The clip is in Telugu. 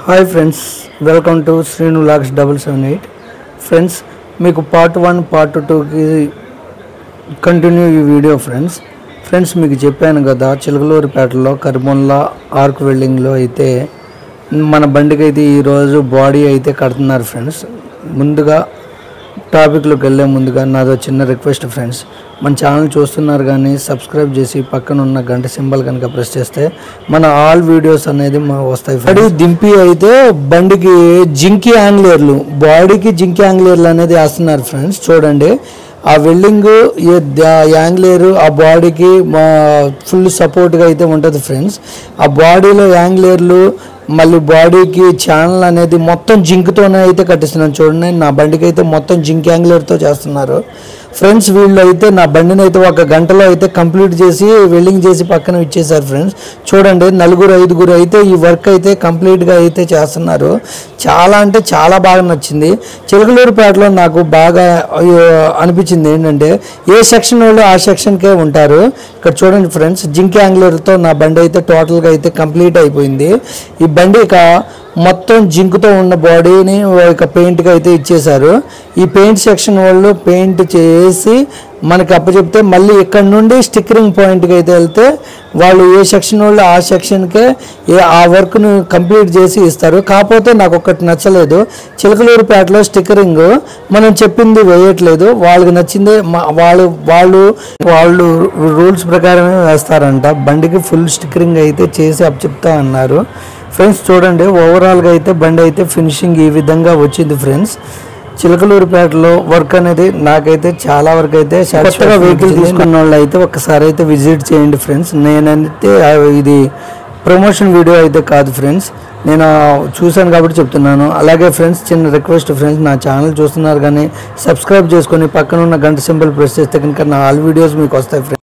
Hi friends, welcome to Srinu vlogs 778. Friends, మీకు పార్ట్ 1 పార్ట్ 2కి కంటిన్యూ ఈ వీడియో. ఫ్రెండ్స్ మీకు చెప్పాను కదా, చిలకలూరిపేటలో కరిబొన్లా ఆర్క్ వెల్డింగ్లో అయితే మన బండికి అయితే ఈరోజు బాడీ అయితే కడుతున్నారు. ఫ్రెండ్స్, ముందుగా టాపిక్లోకి వెళ్ళే ముందుగా నాదో చిన్న రిక్వెస్ట్. ఫ్రెండ్స్, మన ఛానల్ చూస్తున్నారు కానీ సబ్స్క్రైబ్ చేసి పక్కన ఉన్న గంట సింబల్ కనుక ప్రెస్ చేస్తే మన ఆల్ వీడియోస్ అనేది వస్తాయి. బాడీ దింపి అయితే బండికి జింకీ యాంగ్లేర్లు, బాడీకి జింకీ యాంగ్లేర్లు అనేది వేస్తున్నారు. ఫ్రెండ్స్ చూడండి, ఆ వెల్డింగ్ యాంగ్లేరు ఆ బాడీకి ఫుల్ సపోర్ట్గా అయితే ఉంటుంది. ఫ్రెండ్స్, ఆ బాడీలో యాంగ్లేర్లు మళ్ళీ బాడీకి ఛానల్ అనేది మొత్తం జింక్తోనే అయితే కట్టిస్తున్నాను. చూడండి, నా బండికి అయితే మొత్తం జింక్ యాంగ్లేర్తో చేస్తున్నారు. ఫ్రెండ్స్, వీళ్ళు అయితే నా బండిని అయితే 1 గంటలో అయితే కంప్లీట్ చేసి వెల్డింగ్ చేసి పక్కన ఇచ్చేసారు. ఫ్రెండ్స్ చూడండి, 4-5 అయితే ఈ వర్క్ అయితే కంప్లీట్గా అయితే చేస్తున్నారు. చాలా అంటే చాలా బాగా నచ్చింది. చిలకలూరిపేటలో నాకు బాగా అనిపించింది ఏంటంటే, ఏ సెక్షన్ వాళ్ళు ఆ సెక్షన్కే ఉంటారు. ఇక్కడ చూడండి ఫ్రెండ్స్, జింక్ యాంగ్లర్తో నా బండి అయితే టోటల్గా అయితే కంప్లీట్ అయిపోయింది. ఈ బండి ఇక మొత్తం జింక్తో ఉన్న బాడీని ఇక పెయింట్గా అయితే ఇచ్చేశారు. ఈ పెయింట్ సెక్షన్ వాళ్ళు పెయింట్ చేసి మనకి అప్పచెప్తే మళ్ళీ ఇక్కడ నుండి స్టిక్కరింగ్ పాయింట్కి అయితే వెళ్తే వాళ్ళు ఏ సెక్షన్ వాళ్ళు ఆ సెక్షన్కే ఆ వర్క్ను కంప్లీట్ చేసి ఇస్తారు. కాకపోతే నాకు ఒకటి నచ్చలేదు, చిలకలూరిపేటలో స్టిక్కరింగ్ మనం చెప్పింది వేయట్లేదు. వాళ్ళకి నచ్చిందే వాళ్ళు రూల్స్ ప్రకారమే వేస్తారంట. బండికి ఫుల్ స్టిక్కరింగ్ అయితే చేసి అప్పచెప్తా అన్నారు. ఫ్రెండ్స్ చూడండి, ఓవరాల్గా అయితే బండి అయితే ఫినిషింగ్ ఈ విధంగా వచ్చింది. ఫ్రెండ్స్, చిలకలూరిపేటలో వర్క్ అనేది నాకైతే చాలా వరకు అయితే కొత్తగా వెహికల్ తీసుకున్న వాళ్ళు అయితే ఒక్కసారి అయితే విజిట్ చేయండి. ఫ్రెండ్స్, నేనైతే ఇది ప్రమోషన్ వీడియో అయితే కాదు. ఫ్రెండ్స్, నేను చూశాను కాబట్టి చెప్తున్నాను. అలాగే ఫ్రెండ్స్, చిన్న రిక్వెస్ట్. ఫ్రెండ్స్, నా ఛానల్ చూస్తున్నారు కానీ సబ్స్క్రైబ్ చేసుకొని పక్కన ఉన్న గంట సింబల్ ప్రెస్ చేస్తే కనుక నా ఆల్ వీడియోస్ మీకు వస్తాయి. ఫ్రెండ్స్.